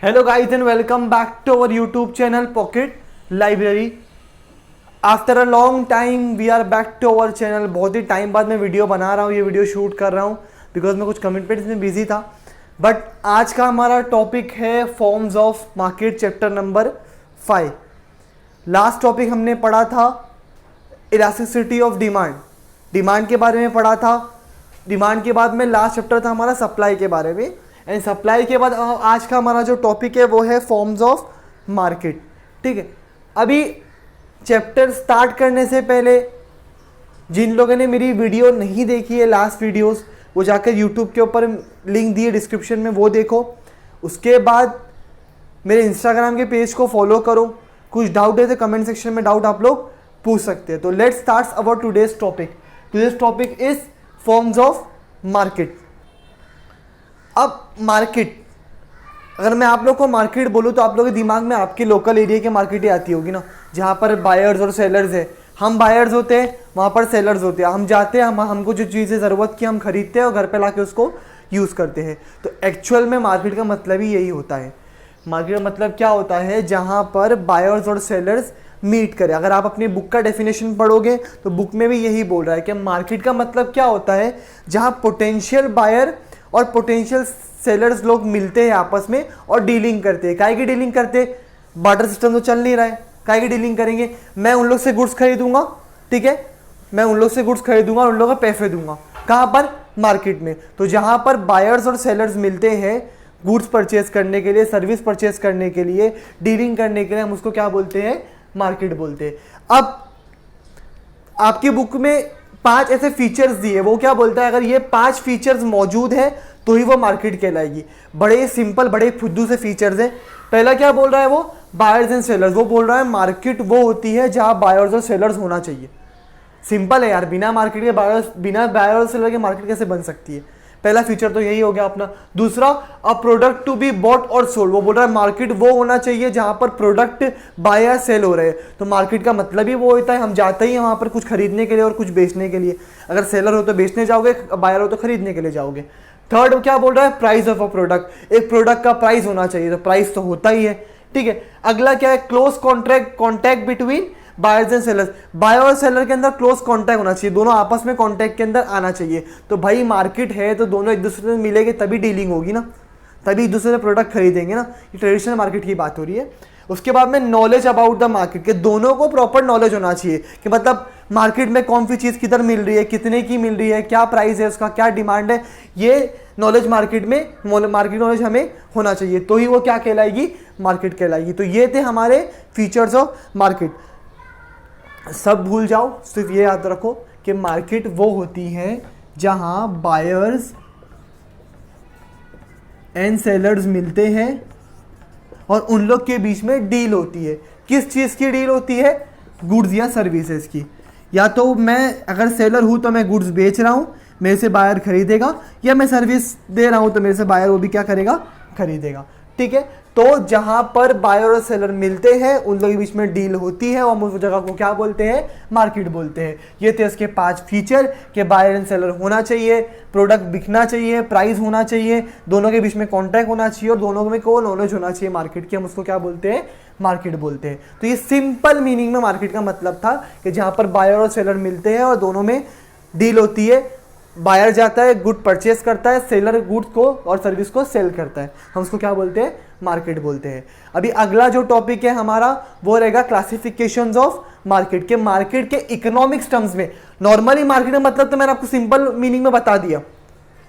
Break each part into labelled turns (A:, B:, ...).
A: Hello guys and welcome back to our YouTube channel Pocket Library. After a long time we are back to our channel. बहुत ही time बाद मैं video बना रहा हूँ, ये video shoot कर रहा हूँ बिकॉज मैं कुछ कमिटमेंट्स में बिजी था. बट आज का हमारा टॉपिक है forms of market chapter number 5. Last topic हमने पढ़ा था इलास्टिसिटी ऑफ डिमांड के बारे में पढ़ा था. डिमांड के बाद में लास्ट चैप्टर था हमारा सप्लाई के बारे में. एंड सप्लाई के बाद आज का हमारा जो टॉपिक है वो है फॉर्म्स ऑफ मार्केट. ठीक है, अभी चैप्टर स्टार्ट करने से पहले जिन लोगों ने मेरी वीडियो नहीं देखी है लास्ट वीडियोस, वो जाकर यूट्यूब के ऊपर लिंक दिए डिस्क्रिप्शन में, वो देखो. उसके बाद मेरे इंस्टाग्राम के पेज को फॉलो करो. कुछ डाउट है तो कमेंट सेक्शन में डाउट आप लोग पूछ सकते हैं. तो let's start our today's topic. Today's topic is forms of market. अब मार्केट, अगर मैं आप लोग को मार्केट बोलूँ तो आप लोगों के दिमाग में आपके लोकल एरिया की मार्केट ही आती होगी ना, जहाँ पर बायर्स और सेलर्स है. हम बायर्स होते हैं, वहाँ पर सेलर्स होते हैं. हम जाते हैं, हमको जो चीज़ें ज़रूरत की हम खरीदते हैं और घर पे लाके उसको यूज़ करते हैं. तो एक्चुअल में मार्केट का मतलब ही यही होता है. मार्केट का मतलब क्या होता है? जहाँ पर बायर्स और सेलर्स मीट करें. अगर आप अपनी बुक का डेफिनेशन पढ़ोगे तो बुक में भी यही बोल रहा है कि मार्केट का मतलब क्या होता है? जहाँ पोटेंशियल बायर और पोटेंशियल सेलर्स लोग मिलते हैं आपस में और डीलिंग करते हैं. काहे की डीलिंग करते हैं? बार्टर सिस्टम तो चल नहीं रहा है. काहे की डीलिंग करेंगे? मैं उन लोग से गुड्स खरीदूंगा, ठीक है, मैं उन लोग से गुड्स खरीदूंगा और उन लोगों को पैसे दूंगा. कहाँ पर? मार्केट में. तो जहाँ पर बायर्स और सेलर्स मिलते हैं गुड्स परचेज करने के लिए, सर्विस परचेज करने के लिए, डीलिंग करने के लिए, हम उसको क्या बोलते हैं? मार्केट बोलते हैं. अब आपकी बुक में 5 ऐसे फीचर्स दिए, वो क्या बोलता है? अगर ये 5 फीचर्स मौजूद है तो ही वो मार्केट कहलाएगी. बड़े सिंपल, बड़े फुद्दू से फीचर्स हैं. पहला क्या बोल रहा है वो? Buyers and sellers. वो बोल रहा है मार्केट वो होती है जहां बायर्स और सेलर्स होना चाहिए. सिंपल है यार, बिना मार्केट के बिना बायर और सेलर के मार्केट कैसे बन सकती है? पहला फीचर तो यही हो गया अपना. दूसरा, a product to be bought और सोल्ड. वो बोल रहा है मार्केट वो होना चाहिए जहां पर प्रोडक्ट बाय या सेल हो रहे हैं. तो मार्केट का मतलब ही वो होता है, हम जाते ही हैं वहां पर कुछ खरीदने के लिए और कुछ बेचने के लिए. अगर सेलर हो तो बेचने जाओगे, बायर हो तो खरीदने के लिए जाओगे. थर्ड क्या बोल रहा है? Price of a product. एक प्रोडक्ट का प्राइस होना चाहिए, तो प्राइस तो होता ही है, ठीक है. अगला क्या है? Close contact between buyers and sellers. Buyer और सेलर के अंदर क्लोज कॉन्टैक्ट होना चाहिए, दोनों आपस में कॉन्टैक्ट के अंदर आना चाहिए. तो भाई मार्केट है तो दोनों एक दूसरे से मिलेंगे तभी डीलिंग होगी ना, तभी एक दूसरे से प्रोडक्ट खरीदेंगे ना. ये ट्रेडिशनल मार्केट की बात हो रही है. उसके बाद में नॉलेज अबाउट द मार्केट, के दोनों को प्रॉपर नॉलेज होना चाहिए कि मतलब मार्केट में कौन सी चीज़ किधर मिल रही है, कितने की मिल रही है, क्या प्राइस है उसका, क्या डिमांड है. ये नॉलेज मार्केट नॉलेज हमें होना चाहिए, तो ही वो क्या कहलाएगी? मार्केट कहलाएगी. तो ये थे हमारे फीचर्स ऑफ मार्केट. सब भूल जाओ, सिर्फ ये याद रखो कि मार्केट वो होती है जहां बायर्स एंड सेलर्स मिलते हैं और उन लोग के बीच में डील होती है. किस चीज़ की डील होती है? गुड्स या सर्विसेज की. या तो मैं अगर सेलर हूँ तो मैं गुड्स बेच रहा हूँ, मेरे से बायर खरीदेगा, या मैं सर्विस दे रहा हूँ तो मेरे से बायर वो भी क्या करेगा? खरीदेगा, ठीक है. तो जहाँ पर बायर और सेलर मिलते हैं उन लोगों के बीच में डील होती है और हम उस जगह को क्या बोलते हैं? मार्केट बोलते हैं. ये थे इसके 5 फीचर कि बायर एंड सेलर होना चाहिए, प्रोडक्ट बिकना चाहिए, प्राइस होना चाहिए, दोनों के बीच में कॉन्टैक्ट होना चाहिए और दोनों में को नॉलेज होना चाहिए मार्केट की. हम उसको क्या बोलते हैं? मार्केट बोलते हैं. तो ये सिंपल मीनिंग में मार्केट का मतलब था कि जहाँ पर बायर और सेलर मिलते हैं और दोनों में डील होती है. बायर जाता है, गुड परचेस करता है, सेलर गुड्स को और सर्विस को सेल करता है, हम उसको क्या बोलते हैं? मार्केट बोलते हैं. अभी अगला जो टॉपिक है हमारा वो रहेगा क्लासिफिकेशंस ऑफ मार्केट. के मार्केट के इकोनॉमिक्स टर्म्स में. नॉर्मली मार्केट का मतलब तो मैंने आपको सिंपल मीनिंग में बता दिया,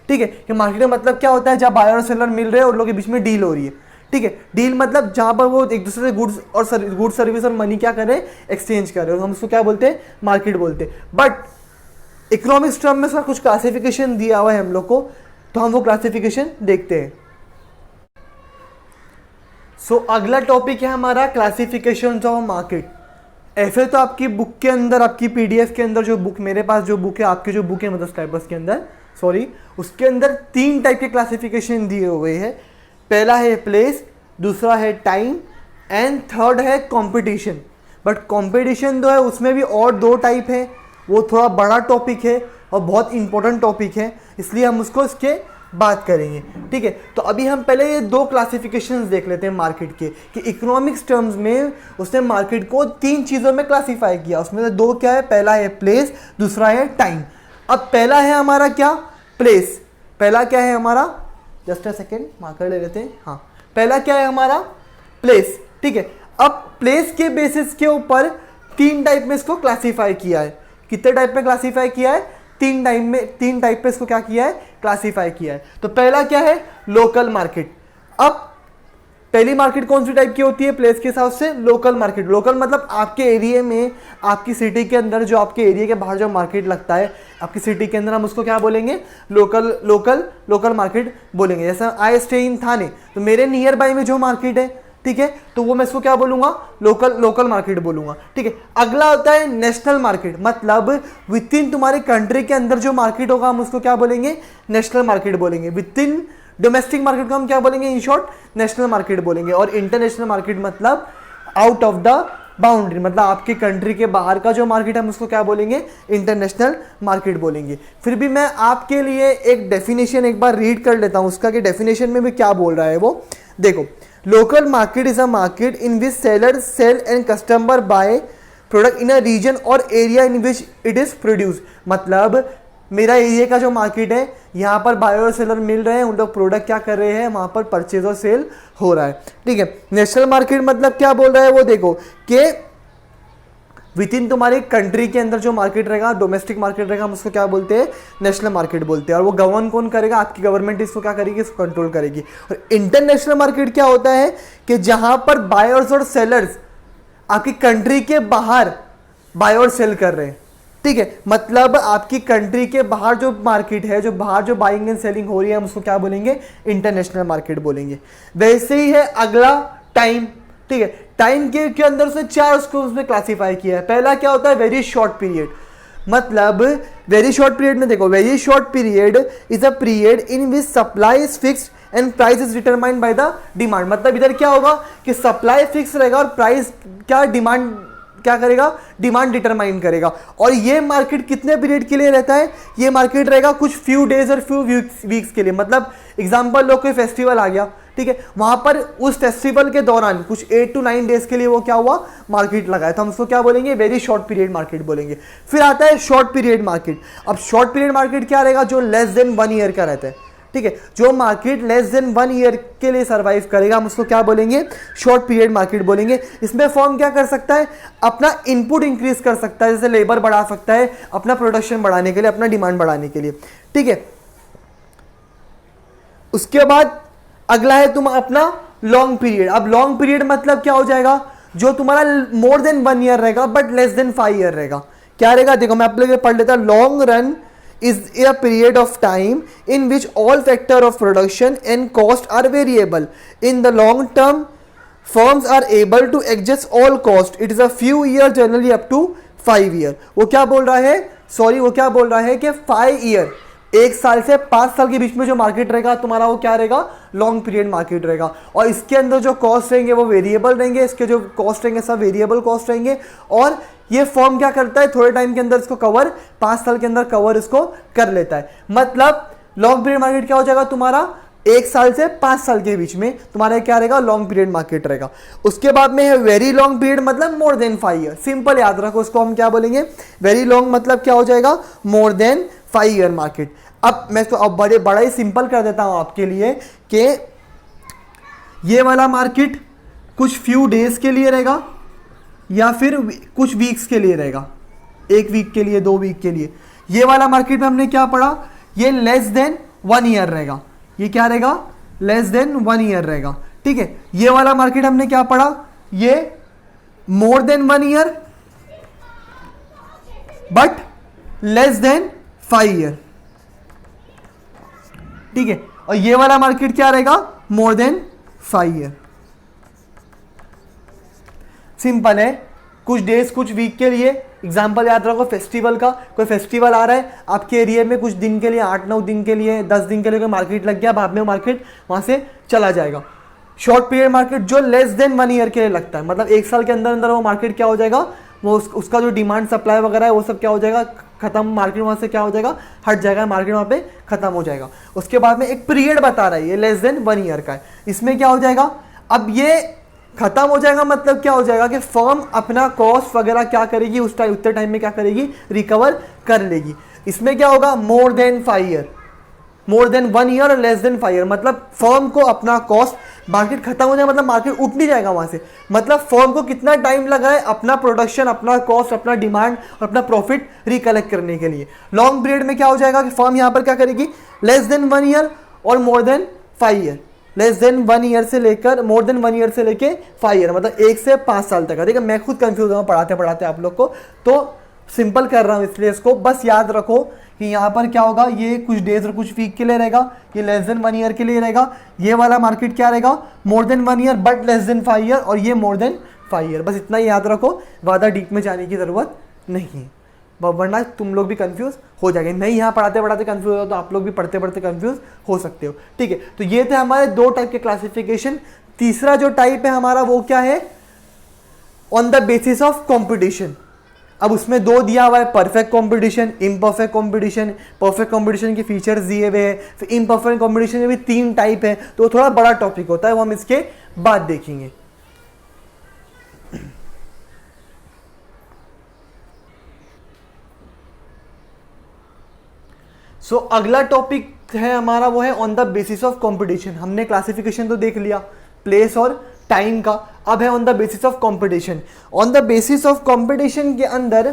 A: ठीक है, कि मार्केट का मतलब क्या होता है? जहाँ बायर और सेलर मिल रहे हैं और लोगों के बीच में डील हो रही है, ठीक है. डील मतलब जहाँ पर वो एक दूसरे से गुड्स सर्विस और मनी क्या कर रहे हैं? एक्सचेंज कर रहे हैं, हम उसको क्या बोलते हैं? मार्केट बोलते हैं. बट इकोनॉमिक्स टर्म में उसका कुछ क्लासिफिकेशन दिया हुआ है हम लोग को, तो हम वो क्लासिफिकेशन देखते हैं. सो अगला टॉपिक है हमारा क्लासिफिकेशन ऑफ मार्केट. ऐसे तो आपकी बुक के अंदर, आपकी पीडीएफ के अंदर, जो बुक मेरे पास जो बुक है, आपकी जो बुक है मतलब स्लाइबस के अंदर, सॉरी, उसके अंदर 3 टाइप के क्लासिफिकेशन दिए हुए हैं. पहला है प्लेस, दूसरा है टाइम एंड थर्ड है कंपटीशन. बट कंपटीशन जो है उसमें भी और 2 टाइप है. वो थोड़ा बड़ा टॉपिक है और बहुत इंपॉर्टेंट टॉपिक है, इसलिए हम उसको इसके बात करेंगे। ठीक है, तो अभी हम पहले ये दो क्लासिफिकेशंस देख लेते हैं मार्केट के, कि इकोनॉमिक्स टर्म्स में उसने मार्केट को 3 चीज़ों में क्लासीफाई किया। उसमें से 2 क्या है, पहला है प्लेस, दूसरा है टाइम। अब पहला है हमारा क्या, प्लेस। पहला क्या है हमारा, जस्ट अ सेकेंड मार्कर ले लेते हैं। हाँ, पहला क्या है हमारा, प्लेस। ठीक है, अब प्लेस के बेसिस के ऊपर 3 टाइप में इसको क्लासीफाई किया है। कितने टाइप में क्लासीफाई किया है, 3 टाइप पे इसको क्या किया है, क्लासीफाई किया है। तो पहला क्या है, लोकल मार्केट। अब पहली मार्केट कौन सी टाइप की होती है प्लेस के हिसाब से, लोकल मार्केट। लोकल मतलब आपके एरिया में, आपकी सिटी के अंदर, जो आपके एरिया के बाहर जो मार्केट लगता है आपकी सिटी के अंदर, हम उसको क्या बोलेंगे, लोकल मार्केट बोलेंगे। जैसे आई स्टे इन थाने, तो मेरे नियर बाय में जो मार्केट है, ठीक है, तो वो मैं इसको क्या बोलूंगा, लोकल मार्केट बोलूंगा। ठीक है, अगला होता है नेशनल मार्केट, मतलब विद इन तुम्हारे कंट्री के अंदर जो मार्केट होगा हम उसको क्या बोलेंगे, नेशनल मार्केट बोलेंगे। विद इन डोमेस्टिक मार्केट को हम क्या बोलेंगे, इन शॉर्ट नेशनल मार्केट बोलेंगे। और इंटरनेशनल मार्केट मतलब आउट ऑफ द बाउंड्री, मतलब आपके कंट्री के बाहर का जो मार्केट है हम उसको क्या बोलेंगे, इंटरनेशनल मार्केट बोलेंगे। फिर भी मैं आपके लिए एक डेफिनेशन एक बार रीड कर लेता हूं उसका, कि डेफिनेशन में भी क्या बोल रहा है वो। देखो, local market is a market in which sellers sell and customer buy product in a region or area in which it is produced। मतलब मेरा एरिया का जो मार्केट है, यहाँ पर बायर और सेलर मिल रहे हैं, उन लोग प्रोडक्ट क्या कर रहे हैं, वहाँ पर परचेज और सेल हो रहा है। ठीक है, नेशनल मार्केट मतलब क्या बोल रहा है वो देखो, कि विद इन तुम्हारे कंट्री के अंदर जो मार्केट रहेगा, डोमेस्टिक मार्केट रहेगा, हम उसको क्या बोलते हैं, नेशनल मार्केट बोलते हैं। और वो गवर्न कौन करेगा, आपकी गवर्नमेंट इसको क्या करेगी, इसको कंट्रोल करेगी। और इंटरनेशनल मार्केट क्या होता है, कि जहां पर बायर्स और सेलर्स आपकी कंट्री के बाहर बाय और सेल कर रहे हैं। ठीक है, मतलब आपकी कंट्री के बाहर जो मार्केट है, जो बाहर जो बाइंग एंड सेलिंग हो रही है, हम उसको क्या बोलेंगे, इंटरनेशनल मार्केट बोलेंगे। वैसे ही है अगला टाइम। ठीक है, टाइम के अंदर से 4 उसको उसमें क्लासीफाई किया है। पहला क्या होता है, वेरी शॉर्ट पीरियड। मतलब वेरी शॉर्ट पीरियड में देखो, very short period is a period in which supply is fixed and price is determined by the demand. मतलब इधर क्या होगा कि सप्लाई फिक्स रहेगा और प्राइस क्या, डिमांड क्या करेगा, डिमांड डिटरमाइन करेगा। और ये मार्केट कितने पीरियड के लिए रहता है, ये मार्केट रहेगा कुछ फ्यू डेज और फ्यू वीक्स के लिए। मतलब एग्जांपल लो, कोई फेस्टिवल आ गया, ठीक है, वहां पर उस फेस्टिवल के दौरान कुछ 8 to 9 डेज के लिए वो क्या हुआ, मार्केट लगा है, तो हम उसको क्या बोलेंगे, वेरी शॉर्ट पीरियड मार्केट बोलेंगे। फिर आता है शॉर्ट पीरियड मार्केट। अब शॉर्ट पीरियड मार्केट क्या रहेगा, जो लेस देन 1 ईयर का रहता है। ठीक है, जो मार्केट लेस देन 1 ईयर के लिए सर्वाइव करेगा, हम उसको क्या बोलेंगे, शॉर्ट पीरियड मार्केट बोलेंगे। इसमें फर्म क्या कर सकता है, अपना इनपुट इंक्रीज कर सकता है, जैसे लेबर बढ़ा सकता है अपना प्रोडक्शन बढ़ाने के लिए, अपना डिमांड बढ़ाने के लिए। ठीक है, उसके बाद अगला है तुम अपना लॉन्ग पीरियड। अब लॉन्ग पीरियड मतलब क्या हो जाएगा, जो तुम्हारा मोर देन 1 ईयर रहेगा बट लेस देन 5 ईयर रहेगा। क्या रहेगा, देखो मैं आप लोग पढ़ लेता हूं। Long run is a period of time in which all factor of production and cost are variable. In the long term, firms are able to adjust all cost. It is a few years, generally up to 5 year. वो क्या बोल रहा है, sorry वो क्या बोल रहा है कि 5 ईयर, 1 साल से 5 साल के बीच में जो मार्केट रहेगा तुम्हारा, वो क्या रहेगा, लॉन्ग पीरियड मार्केट रहेगा। और इसके अंदर जो कॉस्ट रहेंगे वो वेरिएबल रहेंगे, इसके जो कॉस्ट रहेंगे सब वेरिएबल कॉस्ट रहेंगे। और ये फॉर्म क्या करता है, थोड़े टाइम के अंदर इसको कवर, 5 साल के अंदर कवर इसको कर लेता है। मतलब लॉन्ग पीरियड मार्केट क्या हो जाएगा तुम्हारा, 1 साल से 5 साल के बीच में तुम्हारा क्या रहेगा, लॉन्ग पीरियड मार्केट रहेगा। उसके बाद में है वेरी लॉन्ग पीरियड, मतलब मोर देन 5 ईयर। सिंपल याद रखो, उसको हम क्या बोलेंगे, वेरी लॉन्ग मतलब क्या हो जाएगा, मोर देन 5 ईयर मार्केट। अब मैं इसको अब बड़ा ही सिंपल कर देता हूं आपके लिए, कि ये वाला मार्केट कुछ फ्यू डेज के लिए रहेगा या फिर कुछ वीक्स के लिए रहेगा, 1 वीक के लिए, 2 वीक के लिए। ये वाला मार्केट में हमने क्या पढ़ा, ये लेस देन 1 ईयर रहेगा। ये क्या रहेगा, लेस देन 1 ईयर रहेगा। ठीक है, ये वाला मार्केट हमने क्या पढ़ा, ये more than 1 year but less than 5 year. ठीक है, और ये वाला मार्केट क्या रहेगा, मोर देन 5 ईयर। सिंपल है, कुछ डेज कुछ वीक के लिए। एग्जांपल याद रखो फेस्टिवल का, कोई फेस्टिवल आ रहा है आपके एरिया में, कुछ दिन के लिए, 8-9 दिन के लिए, 10 दिन के लिए कोई मार्केट लग गया, बाद में मार्केट वहां से चला जाएगा। शॉर्ट पीरियड मार्केट जो लेस देन 1 ईयर के लिए लगता है, मतलब 1 साल के अंदर अंदर वो मार्केट क्या हो जाएगा, वो उसका जो डिमांड सप्लाई वगैरह है वो सब क्या हो जाएगा, खत्म, मार्केट वहाँ से क्या हो जाएगा, हट जाएगा, मार्केट वहाँ पे खत्म हो जाएगा। उसके बाद में एक पीरियड बता रहा है, ये लेस देन 1 ईयर का है। इसमें क्या हो जाएगा, अब ये खत्म हो जाएगा मतलब क्या हो जाएगा कि फर्म अपना कॉस्ट वगैरह क्या करेगी, उस टाइम उतने टाइम में क्या करेगी, रिकवर कर लेगी। इसमें क्या होगा, more than 5 year, more than 1 year और लेस देन 5 ईयर, मतलब फर्म को अपना कॉस्ट, मार्केट खत्म हो जाए मतलब मार्केट उठ नहीं जाएगा वहां से, मतलब फर्म को कितना टाइम लगा है अपना प्रोडक्शन, अपना कॉस्ट, अपना डिमांड और अपना प्रॉफिट रिकलेक्ट करने के लिए। लॉन्ग पीरियड में क्या हो जाएगा कि फर्म यहां पर क्या करेगी, लेस देन 1 ईयर और more than 5 year, less than 1 year से लेकर मोर देन 1 ईयर से लेके 5 ईयर, मतलब 1 से 5 साल तक है। ठीक है, मैं खुद कंफ्यूज हूँ पढ़ाते पढ़ाते आप लोग को, तो सिंपल कर रहा हूँ, इसलिए इसको बस याद रखो कि यहाँ पर क्या होगा, ये कुछ डेज और कुछ वीक के लिए रहेगा, ये लेस देन 1 ईयर के लिए रहेगा, ये वाला मार्केट क्या रहेगा, more than 1 year but less than 5 year, और ये मोर देन 5 ईयर। बस इतना ही याद रखो, ज़्यादा डीप में जाने की ज़रूरत नहीं है, वरना तुम लोग भी कंफ्यूज हो जाएंगे। नहीं यहाँ पढ़ाते पढ़ाते कंफ्यूज हो तो आप लोग भी पढ़ते पढ़ते कंफ्यूज हो सकते हो। ठीक है, तो ये थे हमारे 2 टाइप के क्लासिफिकेशन। तीसरा जो टाइप है हमारा वो क्या है, on the basis of competition. अब उसमें 2 दिया हुआ है, perfect competition, imperfect competition. Perfect competition के फीचर्स दिए हुए हैं, फिर इम्परफेक्ट कॉम्पिटिशन में भी 3 टाइप है, तो थोड़ा बड़ा टॉपिक होता है, वो हम इसके बाद देखेंगे। सो अगला टॉपिक है हमारा वो है on the basis of competition. हमने क्लासिफिकेशन तो देख लिया प्लेस और टाइम का, अब है on the basis of competition. On the basis of competition के अंदर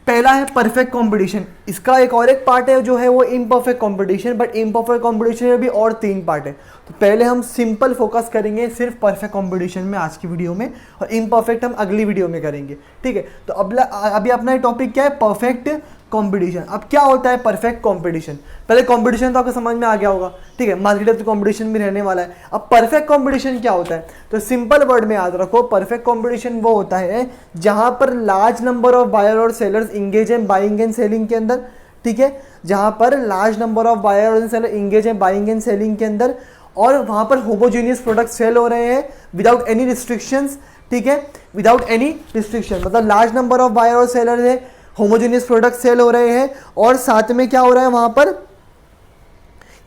A: पहला है परफेक्ट कंपटीशन, इसका एक और एक पार्ट है जो है वो imperfect competition, but imperfect competition में भी और 3 पार्ट है। तो पहले हम सिंपल फोकस करेंगे सिर्फ परफेक्ट कंपटीशन में आज की वीडियो में, और इम्परफेक्ट हम अगली वीडियो में करेंगे। ठीक है, तो अभी अपना टॉपिक क्या है, परफेक्ट कंपटीशन। अब क्या होता है परफेक्ट कंपटीशन, पहले कंपटीशन तो आपको समझ में आ गया होगा। ठीक है, मार्केट तो कंपटीशन भी रहने वाला है। अब परफेक्ट कंपटीशन क्या होता है, तो सिंपल वर्ड में याद रखो, परफेक्ट कंपटीशन वो होता है जहां पर लार्ज नंबर ऑफ बायर और sellers engage in buying and selling के अंदर। ठीक है, जहां पर लार्ज नंबर ऑफ बायर और seller engage in buying and selling के अंदर, और वहां पर होमोजेनियस प्रोडक्ट सेल हो रहे हैं विदाउट एनी रिस्ट्रिक्शंस। ठीक है, विदाउट एनी रिस्ट्रिक्शन, मतलब लार्ज नंबर ऑफ बायर और सेलर है, होमोजेनियस प्रोडक्ट सेल हो रहे हैं, और साथ में क्या हो रहा है वहां पर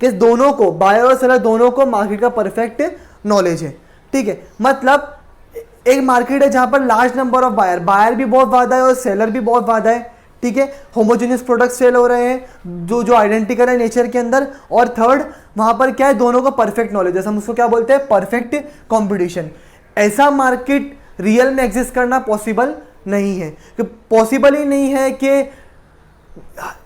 A: कि दोनों को, बायर और सेलर दोनों को मार्केट का परफेक्ट नॉलेज है। ठीक है, मतलब एक मार्केट है जहां पर लार्ज नंबर ऑफ बायर भी बहुत ज्यादा है और सेलर भी बहुत ज्यादा है। ठीक है, होमोजेनियस प्रोडक्ट सेल हो रहे हैं जो आइडेंटिकल है नेचर के अंदर, और थर्ड वहां पर क्या है, दोनों को परफेक्ट नॉलेज है, हम उसको क्या बोलते हैं, परफेक्ट कंपटीशन। ऐसा मार्केट रियल में एग्जिस्ट करना पॉसिबल नहीं है, कि पॉसिबल ही नहीं है कि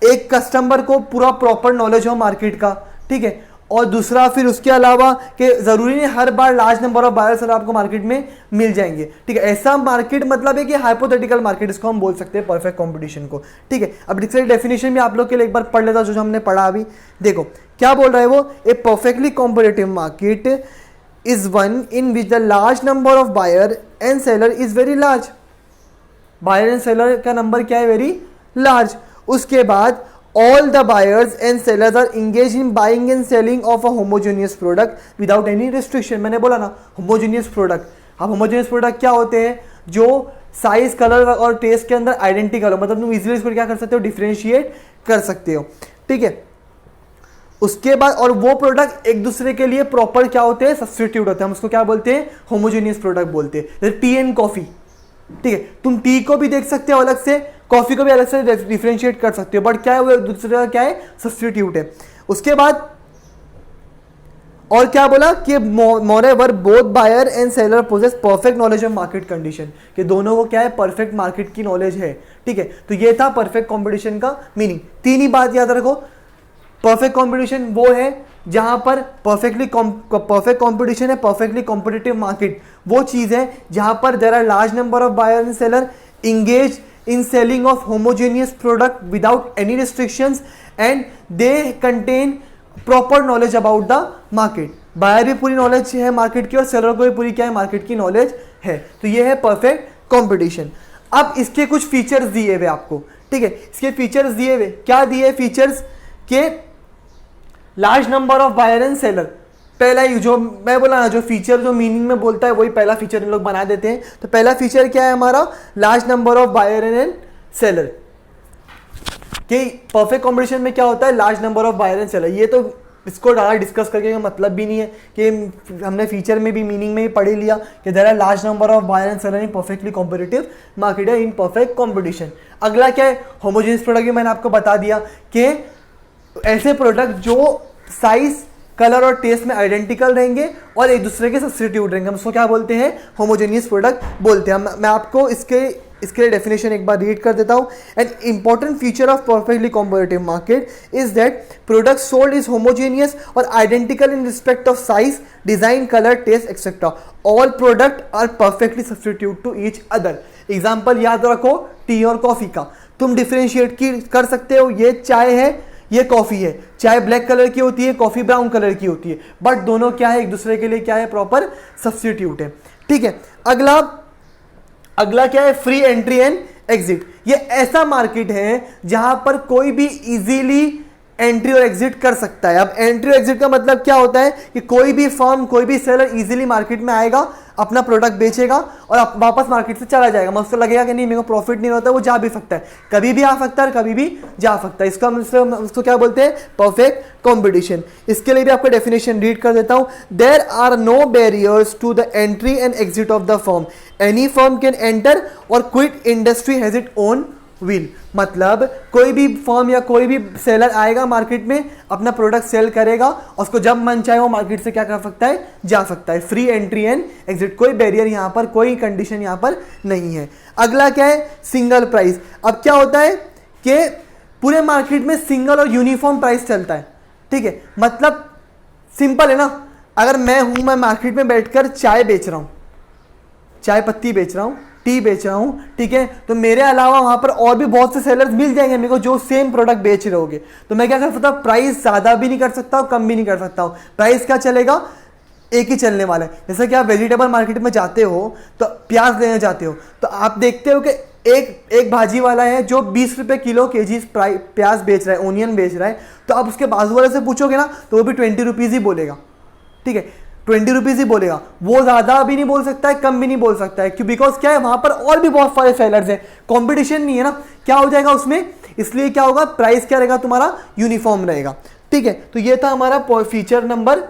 A: एक कस्टमर को पूरा प्रॉपर नॉलेज हो मार्केट का। ठीक है, और दूसरा फिर उसके अलावा कि जरूरी नहीं हर बार लार्ज नंबर ऑफ बायर्स आपको मार्केट में मिल जाएंगे। ठीक है, ऐसा मार्केट मतलब है कि हाइपोथेटिकल मार्केट, इसको हम बोल सकते हैं परफेक्ट कंपटीशन को। ठीक है, अब डिक्शनरी डेफिनेशन भी आप लोग के लिए एक बार पढ़ लेता जो हमने पढ़ा अभी। देखो क्या बोल रहा है वो, a perfectly competitive market is one in which the large number of buyer and seller is very large. Buyer and seller का नंबर क्या है, वेरी लार्ज। उसके बाद all the buyers and sellers are engaged in buying and selling of a homogeneous product without any restriction। मैंने बोला ना homogeneous product। अब homogeneous product क्या होते हैं, जो साइज, कलर और टेस्ट के अंदर आइडेंटिकल हो, मतलब तुम इजीली इसको क्या कर सकते हो, डिफरेंशिएट कर सकते हो। ठीक है, उसके बाद और वो प्रोडक्ट एक दूसरे के लिए प्रॉपर क्या होते हैं, सब्स्टिट्यूट होते हैं, हम उसको क्या बोलते हैं, होमोजेनियस प्रोडक्ट बोलते हैं। जैसे टी एंड कॉफी। ठीक है, तुम टी को भी देख सकते हो अलग से, कॉफी को भी अलग से डिफरेंशिएट कर सकते हो, बट क्या है वो दूसरे का क्या है, सब्स्टिट्यूट है। उसके बाद और क्या बोला कि moreover both buyer and seller possess perfect knowledge of market condition, कि दोनों को क्या है, परफेक्ट मार्केट की नॉलेज है। ठीक है, तो ये था परफेक्ट कंपटीशन का मीनिंग। 3 ही बात याद रखो, परफेक्ट कंपटीशन वो है जहां पर परफेक्ट कंपटीशन है, परफेक्टली कॉम्पिटिटिव मार्केट वो चीज है जहां पर there are large number of buyer and seller engage in selling of homogeneous product without any restrictions and they contain proper knowledge about the market। बायर भी पूरी नॉलेज है मार्केट की और सेलर को भी पूरी क्या है, मार्केट की नॉलेज है। तो ये है परफेक्ट कंपटीशन। अब इसके कुछ फीचर्स दिए हुए आपको। ठीक है, इसके फीचर्स दिए हुए, क्या दिए फीचर्स के, large number of buyer and seller. पहला ही जो मैं बोला ना, जो फीचर जो मीनिंग में बोलता है वही पहला फीचर इन लोग बना देते हैं। तो पहला फीचर क्या है हमारा, large number of buyer and seller. कि परफेक्ट कॉम्पिटिशन में क्या होता है, large number of buyer and seller. ये तो इसको ज़्यादा डिस्कस करके का मतलब भी नहीं है कि हमने फीचर में भी मीनिंग में ही पढ़ ही लिया कि there are large number of buyer and seller in perfectly competitive market है इन परफेक्ट कॉम्पिटिशन। अगला क्या है, होमोजेनियस प्रोडक्ट। मैंने आपको बता दिया कि ऐसे प्रोडक्ट जो साइज कलर और टेस्ट में आइडेंटिकल रहेंगे और एक दूसरे के सब्स्टिट्यूट रहेंगे, हम उसको क्या बोलते हैं, होमोजेनियस प्रोडक्ट बोलते हैं। मैं आपको इसके लिए डेफिनेशन एक बार रीड कर देता हूँ। An important feature of perfectly competitive market is that product sold is homogeneous और identical in respect of size, design, colour, taste etcetera. All product are perfectly substitute to each other. Example याद रखो T और coffee का, तुम differentiate कर सकते हो, ये चाय है ये कॉफी है, चाय ब्लैक कलर की होती है, कॉफी ब्राउन कलर की होती है, बट दोनों क्या है, एक दूसरे के लिए क्या है, प्रॉपर सब्स्टिट्यूट है। ठीक है, अगला क्या है, फ्री एंट्री एंड एग्जिट। ये ऐसा मार्केट है जहां पर कोई भी इजीली एंट्री और एग्जिट कर सकता है। अब एंट्री और एग्जिट का मतलब क्या होता है कि कोई भी फर्म, कोई भी सेलर इजीली मार्केट में आएगा, अपना प्रोडक्ट बेचेगा और वापस मार्केट से चला जाएगा। मैं उसको लगेगा कि नहीं मेरे को प्रॉफिट नहीं होता, वो जा भी सकता है, कभी भी आ सकता है, कभी भी जा सकता है। इसको क्या बोलते हैं, परफेक्ट कॉम्पिटिशन। इसके लिए भी आपको डेफिनेशन रीड कर देता हूं। There are no barriers to the entry and exit of the firm. Any firm can enter और quit industry has it own will. मतलब कोई भी फर्म या कोई भी सेलर आएगा मार्केट में, अपना प्रोडक्ट सेल करेगा, उसको जब मन चाहे वो मार्केट से क्या कर सकता है, जा सकता है। फ्री एंट्री एंड एग्जिट, कोई बैरियर यहां पर, कोई कंडीशन यहां पर नहीं है। अगला क्या है, सिंगल प्राइस। अब क्या होता है कि पूरे मार्केट में सिंगल और यूनिफॉर्म प्राइस चलता है। ठीक है, मतलब सिंपल है ना, अगर मैं मार्केट में बैठकर चाय बेच रहा हूं, चाय पत्ती बेच रहा हूं, टी बेच रहा हूं, ठीक है, तो मेरे अलावा वहां पर और भी बहुत से सेलर्स मिल जाएंगे मेरे को जो सेम प्रोडक्ट बेच रहे होंगे। तो मैं क्या कर सकता हूं, प्राइस ज्यादा भी नहीं कर सकता हूं, कम भी नहीं कर सकता हूं। प्राइस क्या चलेगा, एक ही चलने वाला है। जैसे कि आप वेजिटेबल मार्केट में जाते हो तो प्याज लेने जाते हो, तो आप देखते हो कि एक भाजी वाला है जो 20 रुपए किलो केजी प्याज बेच रहा है, ओनियन बेच रहा है, तो आप उसके बाजू वाले से पूछोगे ना तो वो भी 20 रुपीज ही बोलेगा। ठीक है, 20 रुपीज ही बोलेगा, वो ज्यादा भी नहीं बोल सकता है, कम भी नहीं बोल सकता है। क्यों, बिकॉज क्या है, वहां पर और भी बहुत सारे सेलर्स हैं, कंपटीशन नहीं है ना, क्या हो जाएगा उसमें, इसलिए क्या होगा, प्राइस क्या रहेगा तुम्हारा, यूनिफॉर्म रहेगा। ठीक है, तो ये था हमारा फीचर नंबर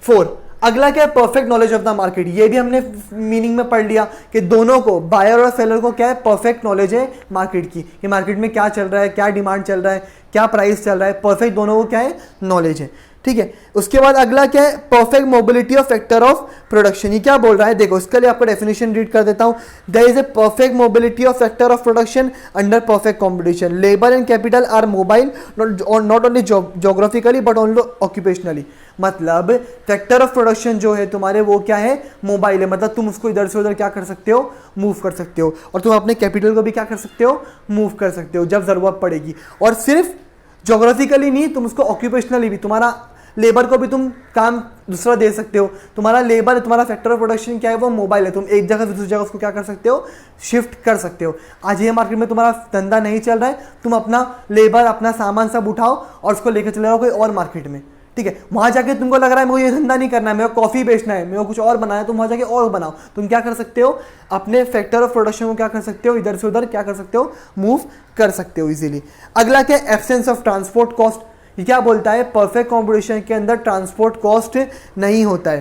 A: 4। अगला क्या है, perfect knowledge of the market. ये भी हमने मीनिंग में पढ़ लिया कि दोनों को, बायर और सेलर को क्या है, परफेक्ट नॉलेज है मार्केट की, कि मार्केट में क्या चल रहा है, क्या डिमांड चल रहा है, क्या प्राइस चल रहा है, परफेक्ट दोनों को क्या है, नॉलेज है। ठीक है, उसके बाद अगला क्या है, perfect mobility of factor of production. ये क्या बोल रहा है, देखो इसके लिए आपको डेफिनेशन रीड कर देता हूं। There is a perfect mobility of factor of production under perfect competition. Labour and capital are mobile not only geographically but also occupationally. मतलब फैक्टर ऑफ प्रोडक्शन जो है तुम्हारे, वो क्या है, मोबाइल है। मतलब तुम उसको इधर से उधर क्या कर सकते हो, मूव कर सकते हो, और तुम अपने कैपिटल को भी क्या कर सकते हो, मूव कर सकते हो जब जरूरत पड़ेगी। और सिर्फ जोग्राफिकली नहीं, तुम उसको ऑक्यूपेशनली भी, तुम्हारा लेबर को भी तुम काम दूसरा दे सकते हो। तुम्हारा लेबर, तुम्हारा फैक्टर ऑफ प्रोडक्शन क्या है, वो मोबाइल है, तुम एक जगह से दूसरी जगह उसको क्या कर सकते हो, शिफ्ट कर सकते हो। आज ये मार्केट में तुम्हारा धंधा नहीं चल रहा है, तुम अपना लेबर, अपना सामान सब उठाओ और उसको लेकर चले जाओ कोई और मार्केट में। ठीक है, वहां जाके तुमको लग रहा है मेरे को ये धंधा नहीं करना है, मेरे को कॉफी बेचना है, मेरे को कुछ और बनाना है, तुम वहां जाके और बनाओ। तुम क्या कर सकते हो, अपने फैक्टर ऑफ प्रोडक्शन को क्या कर सकते हो, इधर से उधर क्या कर सकते हो, मूव कर सकते हो इजीली। अगला क्या, एब्सेंस ऑफ ट्रांसपोर्ट कॉस्ट। ये क्या बोलता है, परफेक्ट कॉम्पिटिशन के अंदर ट्रांसपोर्ट कॉस्ट नहीं होता है,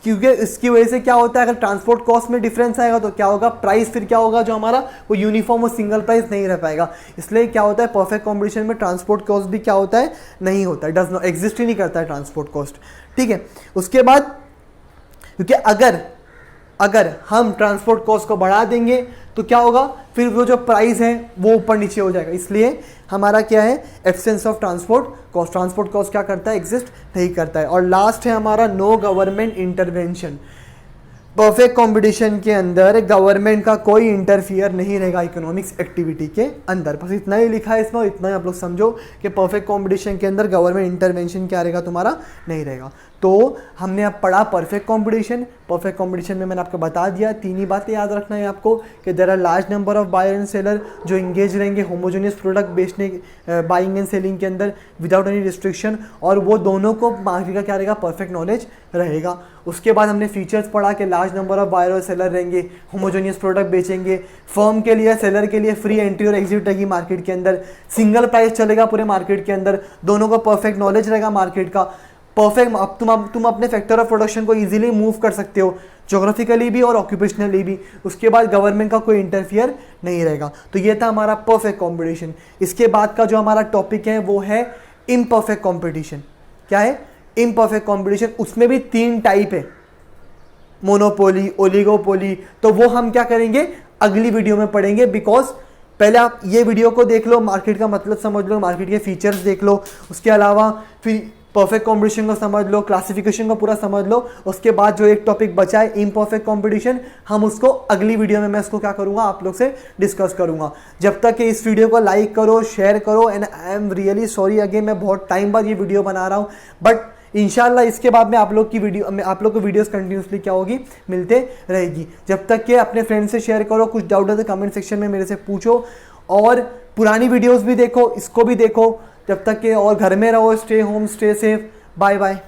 A: क्योंकि इसकी वजह से क्या होता है, अगर ट्रांसपोर्ट कॉस्ट में डिफरेंस आएगा तो क्या होगा, प्राइस फिर क्या होगा जो हमारा, वो यूनिफॉर्म और सिंगल प्राइस नहीं रह पाएगा। इसलिए क्या होता है, परफेक्ट कॉम्पिटिशन में ट्रांसपोर्ट कॉस्ट भी क्या होता है, नहीं होता है, डज नॉट एग्जिस्ट ही नहीं करता है ट्रांसपोर्ट कॉस्ट। ठीक है, उसके बाद क्योंकि अगर हम ट्रांसपोर्ट कॉस्ट को बढ़ा देंगे तो क्या होगा, फिर वो जो प्राइस है वो ऊपर नीचे हो जाएगा। इसलिए हमारा क्या है, absence of transport cost. Transport cost क्या करता है, एग्जिस्ट नहीं करता है। और लास्ट है हमारा no government intervention. Perfect competition के अंदर गवर्नमेंट का कोई इंटरफियर नहीं रहेगा इकोनॉमिक्स एक्टिविटी के अंदर। बस इतना ही लिखा है इसमें, इतना ही आप लोग समझो कि परफेक्ट कंपटीशन के अंदर गवर्नमेंट इंटरवेंशन क्या रहेगा, तुम्हारा नहीं रहेगा। तो हमने अब पढ़ा परफेक्ट कंपटीशन। परफेक्ट कंपटीशन में मैंने आपको बता दिया, 3 ही बातें याद रखना है आपको कि there are large number of buyer and seller जो इंगेज रहेंगे होमोजेनियस प्रोडक्ट बेचने बाइंग एंड सेलिंग के अंदर विदाउट एनी रिस्ट्रिक्शन, और वो दोनों को मार्केट का क्या रहेगा, परफेक्ट नॉलेज रहेगा। उसके बाद हमने फीचर्स पढ़ा कि लार्ज नंबर ऑफ बायर और सेलर रहेंगे, होमोजेनियस प्रोडक्ट बेचेंगे, फर्म के लिए सेलर के लिए फ्री एंट्री और एग्जिट रहेगी मार्केट के अंदर, सिंगल प्राइस चलेगा पूरे मार्केट के अंदर, दोनों को परफेक्ट नॉलेज रहेगा मार्केट का, परफेक्ट। अब तुम अपने फैक्टर ऑफ प्रोडक्शन को इजीली मूव कर सकते हो जोग्राफिकली भी और ऑक्यूपेशनली भी। उसके बाद गवर्नमेंट का कोई इंटरफियर नहीं रहेगा। तो ये था हमारा परफेक्ट कंपटीशन। इसके बाद का जो हमारा टॉपिक है वो है इम्परफेक्ट कंपटीशन। क्या है इम्परफेक्ट कंपटीशन? उसमें भी 3 टाइप है, मोनोपोली, ओलिगोपोली। तो वो हम क्या करेंगे अगली वीडियो में पढ़ेंगे, बिकॉज पहले आप ये वीडियो को देख लो, मार्केट का मतलब समझ लो, मार्केट के फीचर्स देख लो, उसके अलावा फिर परफेक्ट कंपटीशन को समझ लो, क्लासिफिकेशन को पूरा समझ लो। उसके बाद जो एक टॉपिक बचा है इम्परफेक्ट कंपटीशन, हम उसको अगली वीडियो में मैं उसको क्या करूंगा आप लोग से डिस्कस करूंगा। जब तक कि इस वीडियो को लाइक करो, शेयर करो, and I am really sorry again, मैं बहुत टाइम बाद ये वीडियो बना रहा हूँ, बट इंशाल्लाह इसके बाद में आप लोग को वीडियोस कंटिन्यूसली क्या होगी मिलते रहेगी। जब तक कि अपने फ्रेंड से शेयर करो, कुछ डाउट है तो कमेंट सेक्शन में मेरे से पूछो, और पुरानी वीडियोस भी देखो, इसको भी देखो। जब तक कि और घर में रहो, stay home, stay safe, bye bye.